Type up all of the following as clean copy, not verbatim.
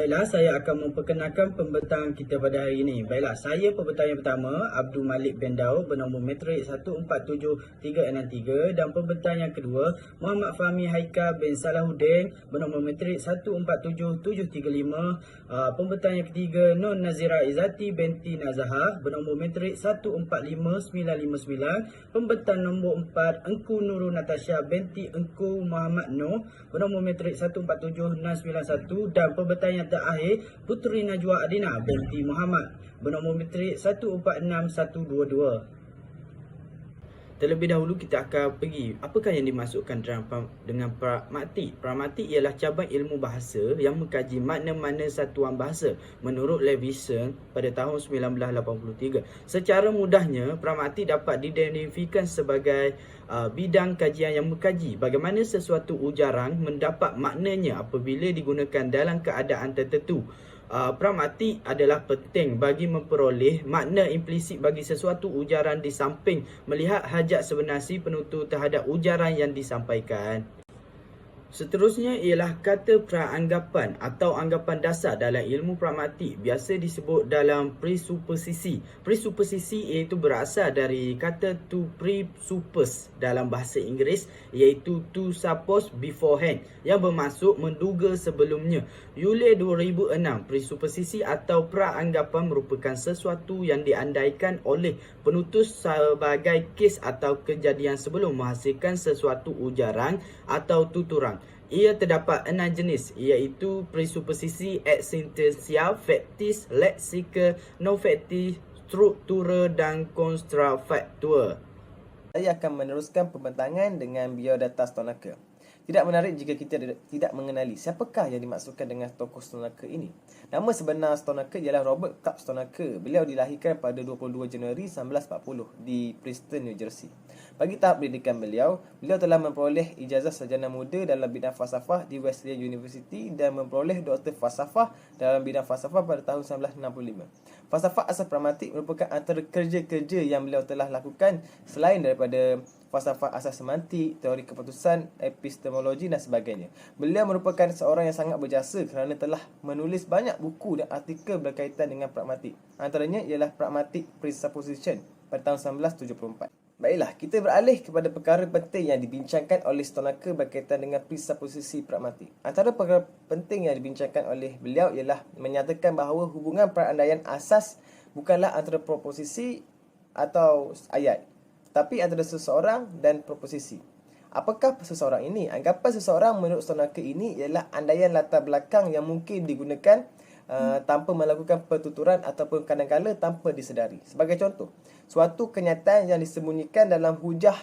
Baiklah, saya akan memperkenalkan pembentang kita pada hari ini. Baiklah, saya pembentang yang pertama, Abdul Malik bin Daud bernombor matrik 147363 dan pembentang yang kedua, Muhammad Fahmi Haikal bin Salahuddin bernombor matrik 147735. Pembentang yang ketiga, Nur Nazira Izzati binti Nazahah bernombor matrik 145959. Pembentang nombor 4, Engku Nurul Natasha binti Engku Muhammad Nur bernombor matrik 147691 dan pembentang yang terakhir, Puteri Najwa Adina binti Muhammad bernombor matrik 141122. Terlebih dahulu kita akan pergi apakah yang dimasukkan dengan pragmatik. Pragmatik ialah cabang ilmu bahasa yang mengkaji makna-makna satuan bahasa menurut Levinson pada tahun 1983. Secara mudahnya, pragmatik dapat diidentifikasikan sebagai bidang kajian yang mengkaji bagaimana sesuatu ujaran mendapat maknanya apabila digunakan dalam keadaan tertentu. Pragmatik adalah penting bagi memperoleh makna implisit bagi sesuatu ujaran di samping melihat hajat sebenar si penutur terhadap ujaran yang disampaikan. Seterusnya ialah kata praanggapan atau anggapan dasar dalam ilmu pragmatik biasa disebut dalam presuposisi. Presuposisi iaitu berasal dari kata to presuppose dalam bahasa Inggeris iaitu to suppose beforehand yang bermaksud menduga sebelumnya. Yuli 2006, presuposisi atau praanggapan merupakan sesuatu yang diandaikan oleh penutur sebagai kes atau kejadian sebelum menghasilkan sesuatu ujaran atau tuturan. Ia terdapat 6 jenis iaitu presuposisi eksistensial, faktis, leksikal, non-faktis, struktural dan kontrafaktual. Saya akan meneruskan pembentangan dengan biodata Stonecker. Tidak menarik jika kita tidak mengenali siapakah yang dimaksudkan dengan tokoh Stonecker ini. Nama sebenar Stonecker ialah Robert Cup Stonecker. Beliau dilahirkan pada 22 Januari 1940 di Princeton, New Jersey. Bagi tahap pendidikan beliau telah memperoleh ijazah sarjana muda dalam bidang falsafah di Wesleyan University dan memperoleh doktor falsafah dalam bidang falsafah pada tahun 1965. Falsafah asas pragmatik merupakan antara kerja-kerja yang beliau telah lakukan selain daripada falsafah asas semantik, teori keputusan, epistemologi dan sebagainya. Beliau merupakan seorang yang sangat berjasa kerana telah menulis banyak buku dan artikel berkaitan dengan pragmatik. Antaranya ialah Pragmatic Presupposition pada tahun 1974. Baiklah, kita beralih kepada perkara penting yang dibincangkan oleh Stonecker berkaitan dengan presupposisi pragmatik. Antara perkara penting yang dibincangkan oleh beliau ialah menyatakan bahawa hubungan perandaian asas bukanlah antara proposisi atau ayat, tapi antara seseorang dan proposisi. Apakah seseorang ini? Anggapan seseorang menurut Stonecker ini ialah andaian latar belakang yang mungkin digunakan tanpa melakukan pertuturan ataupun kadang-kadang tanpa disedari. Sebagai contoh, suatu kenyataan yang disembunyikan dalam hujah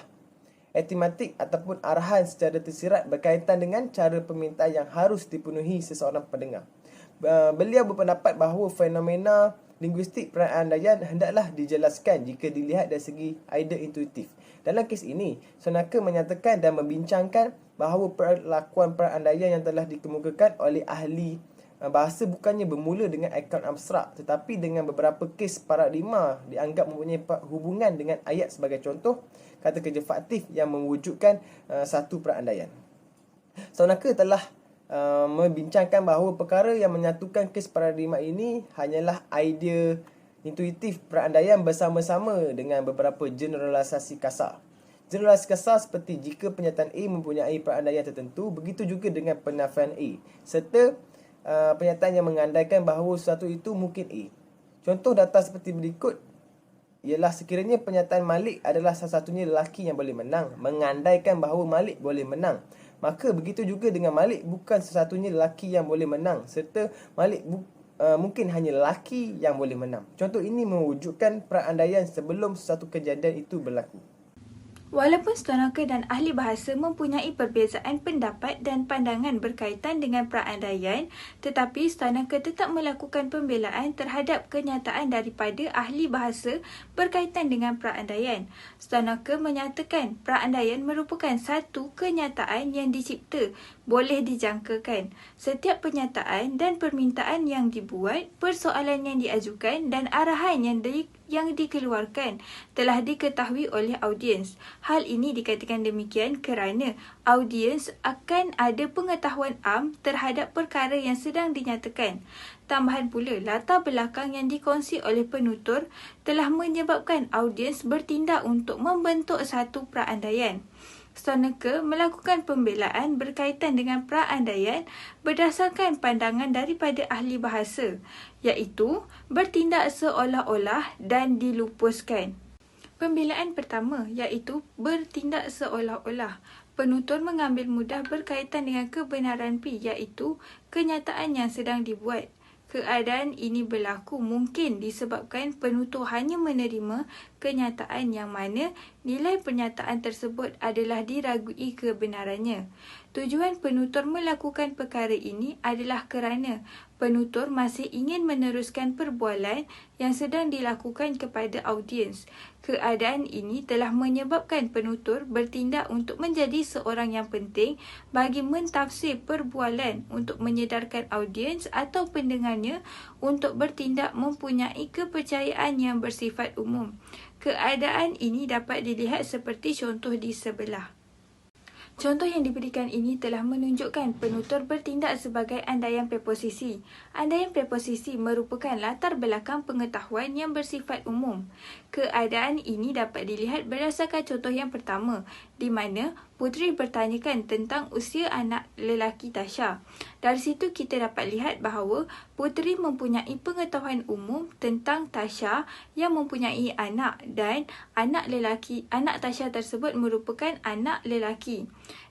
etimatik ataupun arahan secara tersirat berkaitan dengan cara permintaan yang harus dipenuhi seseorang pendengar. Beliau berpendapat bahawa fenomena linguistik perandaian hendaklah dijelaskan jika dilihat dari segi idea intuitif. Dalam kes ini, Stonecker menyatakan dan membincangkan bahawa perlakuan perandaian yang telah dikemukakan oleh ahli bahasa bukannya bermula dengan akaun abstrak tetapi dengan beberapa kes paradigma dianggap mempunyai hubungan dengan ayat sebagai contoh kata kerja faktif yang mewujudkan satu perandaian. Stonecker telah membincangkan bahawa perkara yang menyatukan kes paradigma ini hanyalah idea intuitif perandaian bersama-sama dengan beberapa generalisasi kasar. Generalisasi kasar seperti jika pernyataan A mempunyai perandaian tertentu, begitu juga dengan penafian A, serta pernyataan yang mengandaikan bahawa sesuatu itu mungkin A. Contoh data seperti berikut ialah sekiranya pernyataan Malik adalah satu-satunya lelaki yang boleh menang, mengandaikan bahawa Malik boleh menang, maka begitu juga dengan Malik bukan satu-satunya lelaki yang boleh menang, serta Malik mungkin hanya lelaki yang boleh menang. Contoh ini mewujudkan perandaian sebelum sesuatu kejadian itu berlaku. Walaupun Stonecker dan ahli bahasa mempunyai perbezaan pendapat dan pandangan berkaitan dengan perandaian, tetapi Stonecker tetap melakukan pembelaan terhadap kenyataan daripada ahli bahasa berkaitan dengan perandaian. Stonecker menyatakan perandaian merupakan satu kenyataan yang dicipta, boleh dijangkakan. Setiap pernyataan dan permintaan yang dibuat, persoalan yang diajukan dan arahan yang yang dikeluarkan telah diketahui oleh audiens. Hal ini dikatakan demikian kerana audiens akan ada pengetahuan am terhadap perkara yang sedang dinyatakan. Tambahan pula, latar belakang yang dikongsi oleh penutur telah menyebabkan audiens bertindak untuk membentuk satu perandaian. Stoneke melakukan pembelaan berkaitan dengan perandaian berdasarkan pandangan daripada ahli bahasa, iaitu bertindak seolah-olah dan dilupuskan. Pembelaan pertama iaitu bertindak seolah-olah. Penutur mengambil mudah berkaitan dengan kebenaran P iaitu kenyataan yang sedang dibuat. Keadaan ini berlaku mungkin disebabkan penutur hanya menerima kenyataan yang mana nilai pernyataan tersebut adalah diragui kebenarannya. Tujuan penutur melakukan perkara ini adalah kerana penutur masih ingin meneruskan perbualan yang sedang dilakukan kepada audiens. Keadaan ini telah menyebabkan penutur bertindak untuk menjadi seorang yang penting bagi mentafsir perbualan untuk menyedarkan audiens atau pendengarnya untuk bertindak mempunyai kepercayaan yang bersifat umum. Keadaan ini dapat dilihat seperti contoh di sebelah. Contoh yang diberikan ini telah menunjukkan penutur bertindak sebagai andaian preposisi. Andaian preposisi merupakan latar belakang pengetahuan yang bersifat umum. Keadaan ini dapat dilihat berdasarkan contoh yang pertama, di mana puteri bertanyakan tentang usia anak lelaki Tasha. Dari situ kita dapat lihat bahawa puteri mempunyai pengetahuan umum tentang Tasha yang mempunyai anak dan anak Tasha tersebut merupakan anak lelaki.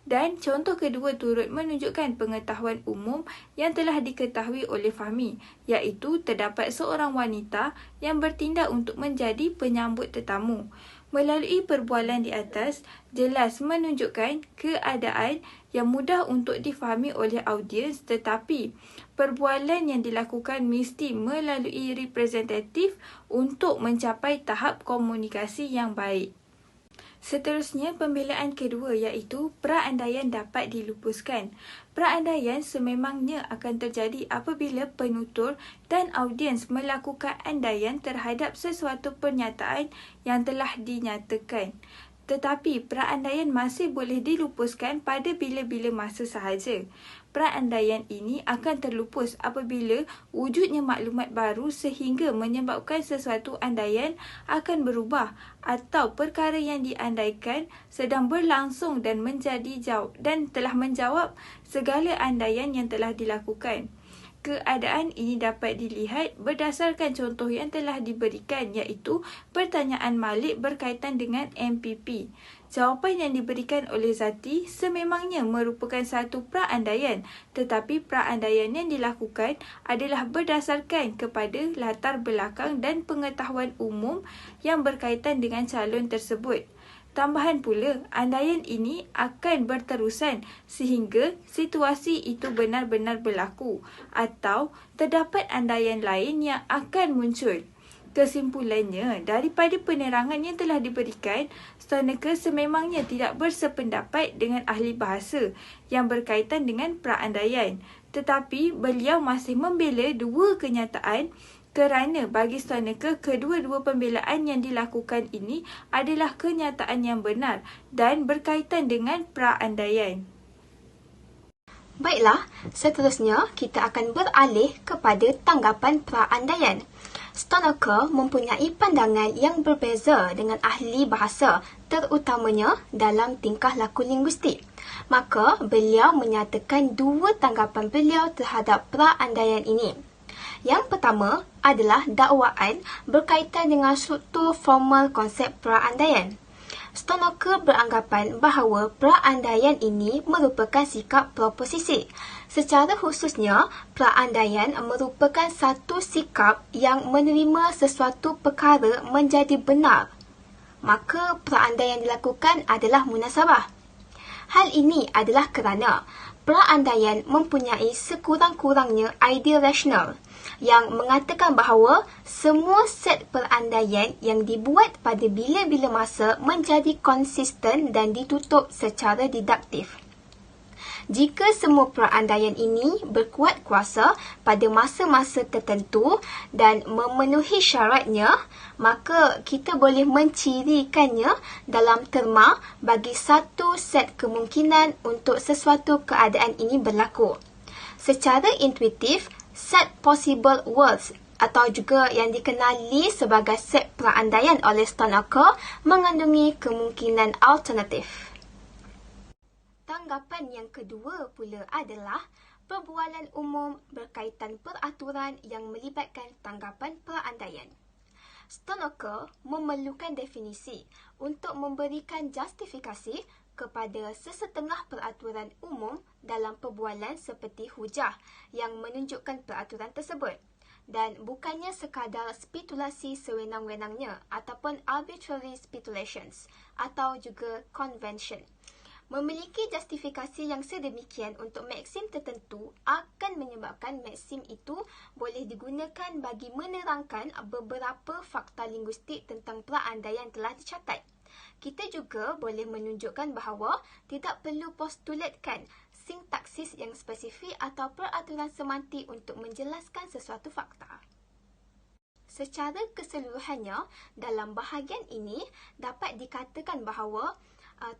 Dan contoh kedua turut menunjukkan pengetahuan umum yang telah diketahui oleh Fahmi, iaitu terdapat seorang wanita yang bertindak untuk menjadi penyambut tetamu. Melalui perbualan di atas, jelas menunjukkan keadaan yang mudah untuk difahami oleh audiens, tetapi perbualan yang dilakukan mesti melalui representatif untuk mencapai tahap komunikasi yang baik. Seterusnya, pembelaan kedua iaitu perandaian dapat dilupuskan. Perandaian sememangnya akan terjadi apabila penutur dan audiens melakukan andaian terhadap sesuatu pernyataan yang telah dinyatakan. Tetapi perandaian masih boleh dilupuskan pada bila-bila masa sahaja. Perandaian ini akan terlupus apabila wujudnya maklumat baru sehingga menyebabkan sesuatu andaian akan berubah atau perkara yang diandaikan sedang berlangsung dan telah menjawab segala andaian yang telah dilakukan. Keadaan ini dapat dilihat berdasarkan contoh yang telah diberikan, iaitu pertanyaan Malik berkaitan dengan MPP. Jawapan yang diberikan oleh Zati sememangnya merupakan satu perandaian, tetapi perandaian yang dilakukan adalah berdasarkan kepada latar belakang dan pengetahuan umum yang berkaitan dengan calon tersebut. Tambahan pula, andaian ini akan berterusan sehingga situasi itu benar-benar berlaku atau terdapat andaian lain yang akan muncul. Kesimpulannya, daripada penerangan yang telah diberikan, Stoneke sememangnya tidak bersependapat dengan ahli bahasa yang berkaitan dengan perandaian, tetapi beliau masih membela dua kenyataan kerana bagi Stoneke, kedua-dua pembelaan yang dilakukan ini adalah kenyataan yang benar dan berkaitan dengan perandaian. Baiklah, seterusnya kita akan beralih kepada tanggapan perandaian. Stoneke mempunyai pandangan yang berbeza dengan ahli bahasa, terutamanya dalam tingkah laku linguistik. Maka, beliau menyatakan dua tanggapan beliau terhadap perandaian ini. Yang pertama adalah dakwaan berkaitan dengan struktur formal konsep perandaian. Stoneke beranggapan bahawa perandaian ini merupakan sikap proposisi. Secara khususnya, perandaian merupakan satu sikap yang menerima sesuatu perkara menjadi benar. Maka perandaian dilakukan adalah munasabah. Hal ini adalah kerana perandaian mempunyai sekurang-kurangnya idea rasional yang mengatakan bahawa semua set perandaian yang dibuat pada bila-bila masa menjadi konsisten dan ditutup secara deduktif. Jika semua perandaian ini berkuat kuasa pada masa-masa tertentu dan memenuhi syaratnya, maka kita boleh mencirikannya dalam terma bagi satu set kemungkinan untuk sesuatu keadaan ini berlaku. Secara intuitif, set possible worlds atau juga yang dikenali sebagai set perandaian oleh Stonecker mengandungi kemungkinan alternatif. Tanggapan yang kedua pula adalah perbualan umum berkaitan peraturan yang melibatkan tanggapan perandaian. Stonecker memerlukan definisi untuk memberikan justifikasi kepada sesetengah peraturan umum dalam perbualan seperti hujah yang menunjukkan peraturan tersebut, dan bukannya sekadar spekulasi sewenang-wenangnya ataupun arbitrary speculations atau juga convention. Memiliki justifikasi yang sedemikian untuk maksim tertentu akan menyebabkan maksim itu boleh digunakan bagi menerangkan beberapa fakta linguistik tentang perandaian telah dicatat. Kita juga boleh menunjukkan bahawa tidak perlu postulatkan sintaksis yang spesifik atau peraturan semantik untuk menjelaskan sesuatu fakta. Secara keseluruhannya, dalam bahagian ini dapat dikatakan bahawa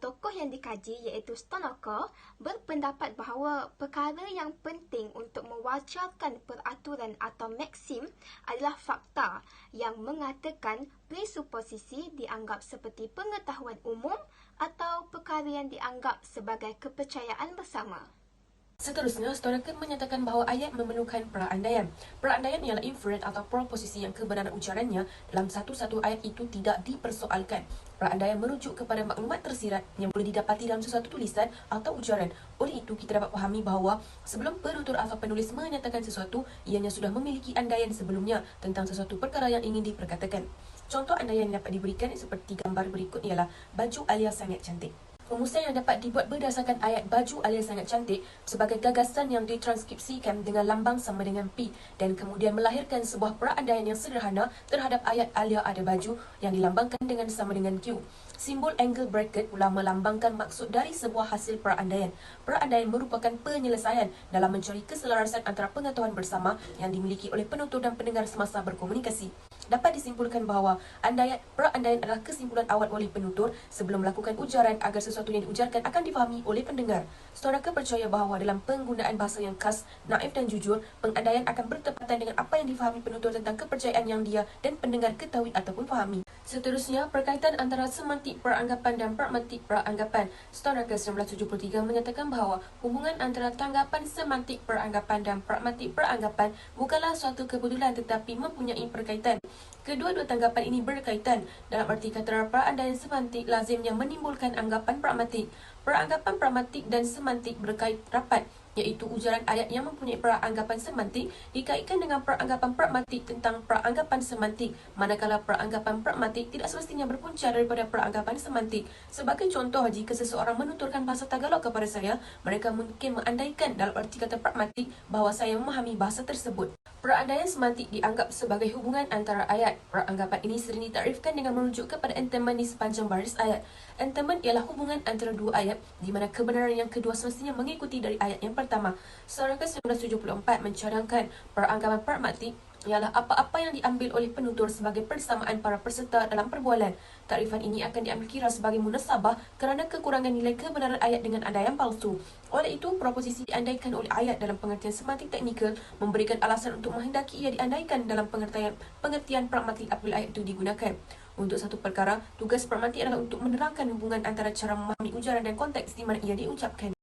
tokoh yang dikaji iaitu Stonecker berpendapat bahawa perkara yang penting untuk mewajarkan peraturan atau maksim adalah fakta yang mengatakan presuposisi dianggap seperti pengetahuan umum atau perkara yang dianggap sebagai kepercayaan bersama. Seterusnya, Stonecker menyatakan bahawa ayat memerlukan perandaian. Perandaian ialah inferent atau proposisi yang kebenaran ucarannya dalam satu-satu ayat itu tidak dipersoalkan. Perandaian merujuk kepada maklumat tersirat yang boleh didapati dalam sesuatu tulisan atau ucaran. Oleh itu, kita dapat fahami bahawa sebelum penutur atau penulis menyatakan sesuatu, ianya sudah memiliki andaian sebelumnya tentang sesuatu perkara yang ingin diperkatakan. Contoh andaian yang dapat diberikan seperti gambar berikut ialah baju Alia sangat cantik. Rumusan yang dapat dibuat berdasarkan ayat baju Alia sangat cantik sebagai gagasan yang ditranskripsikan dengan lambang sama dengan P dan kemudian melahirkan sebuah perandaian yang sederhana terhadap ayat Alia ada baju yang dilambangkan dengan sama dengan Q. Simbol angle bracket pula melambangkan maksud dari sebuah hasil perandaian. Perandaian merupakan penyelesaian dalam mencari keselarasan antara pengetahuan bersama yang dimiliki oleh penutur dan pendengar semasa berkomunikasi. Dapat disimpulkan bahawa perandaian adalah kesimpulan awal oleh penutur sebelum melakukan ujaran agar sesuatu yang diujarkan akan difahami oleh pendengar. Stonecker percaya bahawa dalam penggunaan bahasa yang khas, naif dan jujur, pengandaian akan bertepatan dengan apa yang difahami penutur tentang kepercayaan yang dia dan pendengar ketahui ataupun fahami. Seterusnya, perkaitan antara semantik peranggapan dan pragmatik peranggapan. Stonecker 1973 menyatakan bahawa hubungan antara tanggapan semantik peranggapan dan pragmatik peranggapan bukanlah suatu kebetulan tetapi mempunyai perkaitan. Kedua-dua tanggapan ini berkaitan. Dalam arti kata, perandaian semantik lazimnya menimbulkan anggapan pragmatik. Peranggapan pragmatik dan semantik berkait rapat, iaitu ujaran ayat yang mempunyai peranggapan semantik dikaitkan dengan peranggapan pragmatik tentang peranggapan semantik, manakala peranggapan pragmatik tidak semestinya berpunca daripada peranggapan semantik. Sebagai contoh, jika seseorang menuturkan bahasa Tagalog kepada saya, mereka mungkin mengandaikan dalam arti kata pragmatik bahawa saya memahami bahasa tersebut. Perandaian semantik dianggap sebagai hubungan antara ayat. Peranggapan ini sering ditarifkan dengan merujuk kepada entailment di sepanjang baris ayat. Entailment ialah hubungan antara dua ayat di mana kebenaran yang kedua semestinya mengikuti dari ayat yang pertama. Stonecker 1974 mencadangkan peranggapan pragmatik ialah apa-apa yang diambil oleh penutur sebagai persamaan para peserta dalam perbualan. Takrifan ini akan diambil kira sebagai munasabah kerana kekurangan nilai kebenaran ayat dengan andaian palsu. Oleh itu, proposisi diandaikan oleh ayat dalam pengertian semantik teknikal memberikan alasan untuk menghendaki ia diandaikan dalam pengertian pragmatik apabila ayat itu digunakan. Untuk satu perkara, tugas pragmatik adalah untuk menerangkan hubungan antara cara memahami ujaran dan konteks di mana ia diucapkan.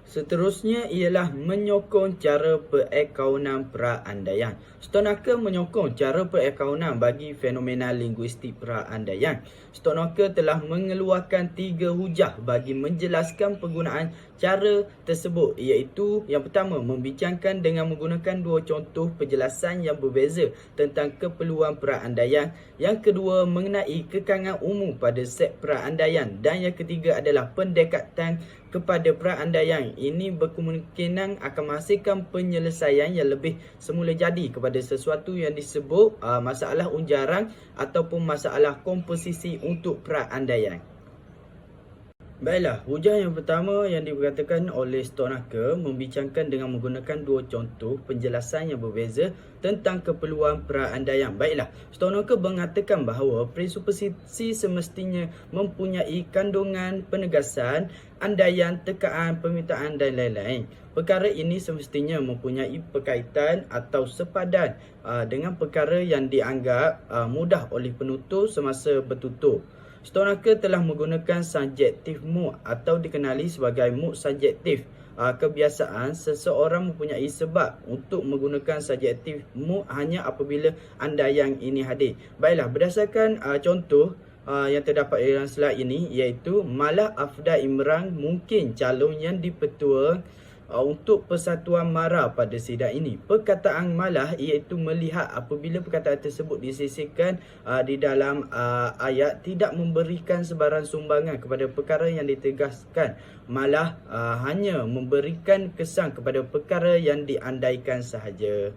Seterusnya ialah menyokong cara perakaunan perandaian. Stonecker menyokong cara perakaunan bagi fenomena linguistik perandaian. Stonecker telah mengeluarkan 3 hujah bagi menjelaskan penggunaan cara tersebut, iaitu yang pertama, membincangkan dengan menggunakan 2 contoh penjelasan yang berbeza tentang keperluan perandaian. Yang kedua, mengenai kekangan umum pada set perandaian. Dan yang ketiga adalah pendekatan kepada perandaian. Ini berkemungkinan akan menghasilkan penyelesaian yang lebih semula jadi kepada sesuatu yang disebut masalah ujaran ataupun masalah komposisi untuk perandaian. Baiklah, hujah yang pertama yang diperkatakan oleh Stonaker membincangkan dengan menggunakan dua contoh penjelasan yang berbeza tentang keperluan perandaian. Baiklah, Stonaker mengatakan bahawa presuposisi semestinya mempunyai kandungan penegasan, andaian, tekaan, permintaan dan lain-lain. Perkara ini semestinya mempunyai berkaitan atau sepadan dengan perkara yang dianggap mudah oleh penutur semasa bertutur. Stonaker telah menggunakan subjektif mood atau dikenali sebagai mood subjektif. Kebiasaan seseorang mempunyai sebab untuk menggunakan subjektif mood hanya apabila andaian ini hadir. Baiklah, berdasarkan contoh yang terdapat dalam slide ini, iaitu malah Afdal Imran mungkin calon yang dipetua untuk Persatuan Mara pada sidang ini. Perkataan malah iaitu melihat apabila perkataan tersebut disisihkan di dalam ayat tidak memberikan sebarang sumbangan kepada perkara yang ditegaskan, malah hanya memberikan kesan kepada perkara yang diandaikan sahaja.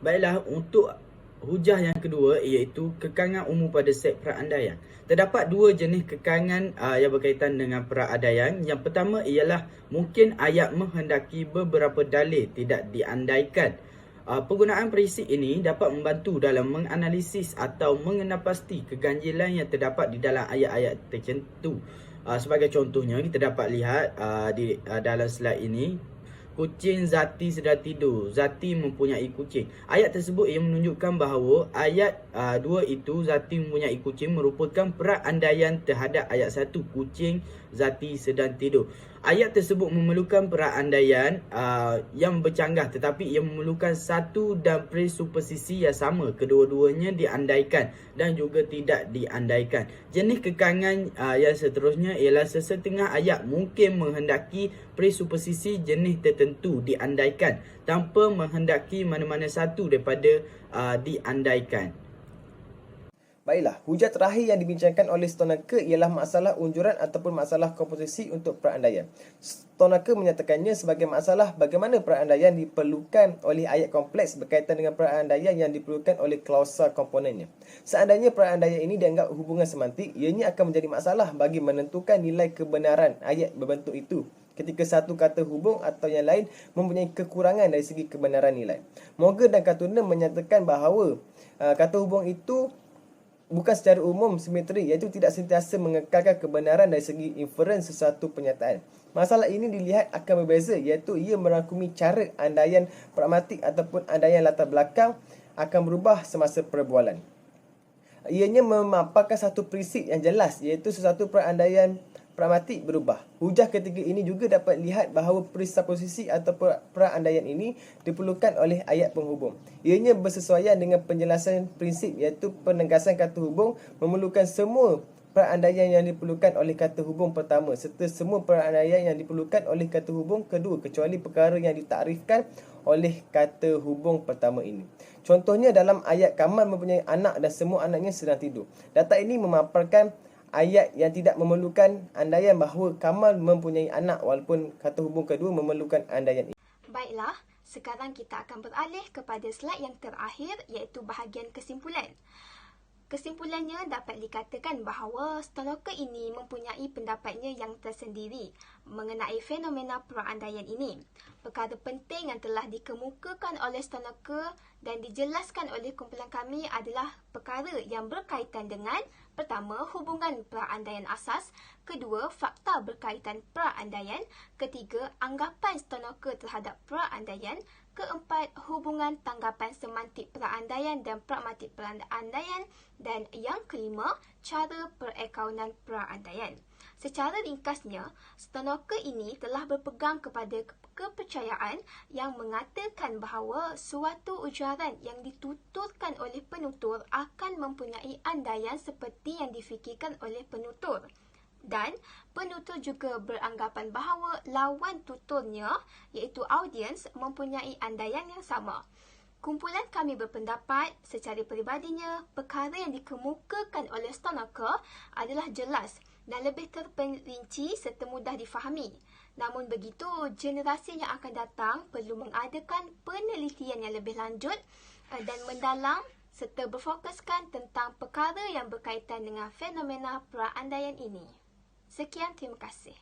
Baiklah, untuk hujah yang kedua iaitu kekangan umum pada set perandaian. Terdapat dua jenis kekangan yang berkaitan dengan perandaian. Yang pertama ialah mungkin ayat menghendaki beberapa dalil tidak diandaikan. Penggunaan prinsip ini dapat membantu dalam menganalisis atau mengenal pasti keganjilan yang terdapat di dalam ayat-ayat tertentu. Sebagai contohnya, kita dapat lihat di dalam slide ini, kucing Zati sedang tidur. Zati mempunyai kucing. Ayat tersebut ia menunjukkan bahawa ayat 2 itu Zati mempunyai kucing merupakan perandaian terhadap ayat 1, kucing Zati sedang tidur. Ayat tersebut memerlukan perandaian yang bercanggah, tetapi ia memerlukan satu dan presuposisi yang sama. Kedua-duanya diandaikan dan juga tidak diandaikan. Jenis kekangan yang seterusnya ialah sesetengah ayat mungkin menghendaki presuposisi jenis tertentu diandaikan tanpa menghendaki mana-mana satu daripada diandaikan. Baiklah, hujah terakhir yang dibincangkan oleh Stonaker ialah masalah unjuran ataupun masalah komposisi untuk perandaian. Stonaker menyatakannya sebagai masalah bagaimana perandaian diperlukan oleh ayat kompleks berkaitan dengan perandaian yang diperlukan oleh klausa komponennya. Seandainya perandaian ini dianggap hubungan semantik, ianya akan menjadi masalah bagi menentukan nilai kebenaran ayat berbentuk itu ketika satu kata hubung atau yang lain mempunyai kekurangan dari segi kebenaran nilai. Morgan dan Katuna menyatakan bahawa kata hubung itu bukan secara umum simetri, iaitu tidak sentiasa mengekalkan kebenaran dari segi inferens sesuatu penyataan. Masalah ini dilihat akan berbeza, iaitu ia merangkumi cara andaian pragmatik ataupun andaian latar belakang akan berubah semasa perbualan. Ianya memaparkan satu prinsip yang jelas, iaitu sesuatu perandaian pragmatik berubah. Hujah ketiga ini juga dapat lihat bahawa presuposisi atau perandaian ini diperlukan oleh ayat penghubung. Ianya bersesuaian dengan penjelasan prinsip, iaitu penegasan kata hubung memerlukan semua perandaian yang diperlukan oleh kata hubung pertama serta semua perandaian yang diperlukan oleh kata hubung kedua kecuali perkara yang ditakrifkan oleh kata hubung pertama ini. Contohnya dalam ayat Kamal mempunyai anak dan semua anaknya sedang tidur. Data ini memaparkan ayat yang tidak memerlukan andaian bahawa Kamal mempunyai anak walaupun kata hubung kedua memerlukan andaian. Baiklah, sekarang kita akan beralih kepada slide yang terakhir iaitu bahagian kesimpulan. Kesimpulannya dapat dikatakan bahawa Stonaker ini mempunyai pendapatnya yang tersendiri mengenai fenomena perandaian ini. Perkara penting yang telah dikemukakan oleh Stonaker dan dijelaskan oleh kumpulan kami adalah perkara yang berkaitan dengan pertama, hubungan perandaian asas, kedua, fakta berkaitan perandaian, ketiga, anggapan Stonaker terhadap perandaian, keempat, hubungan tanggapan semantik perandaian dan pragmatik perandaian, dan yang kelima, cara perakaunan perandaian. Secara ringkasnya, Stonaker ini telah berpegang kepada kepercayaan yang mengatakan bahawa suatu ujaran yang dituturkan oleh penutur akan mempunyai andaian seperti yang difikirkan oleh penutur. Dan penutur juga beranggapan bahawa lawan tuturnya, iaitu audiens, mempunyai andaian yang sama. Kumpulan kami berpendapat secara peribadinya, perkara yang dikemukakan oleh Stonaker adalah jelas dan lebih terperinci serta mudah difahami. Namun begitu, generasi yang akan datang perlu mengadakan penelitian yang lebih lanjut dan mendalam serta berfokuskan tentang perkara yang berkaitan dengan fenomena perandaian ini. Sekian, terima kasih.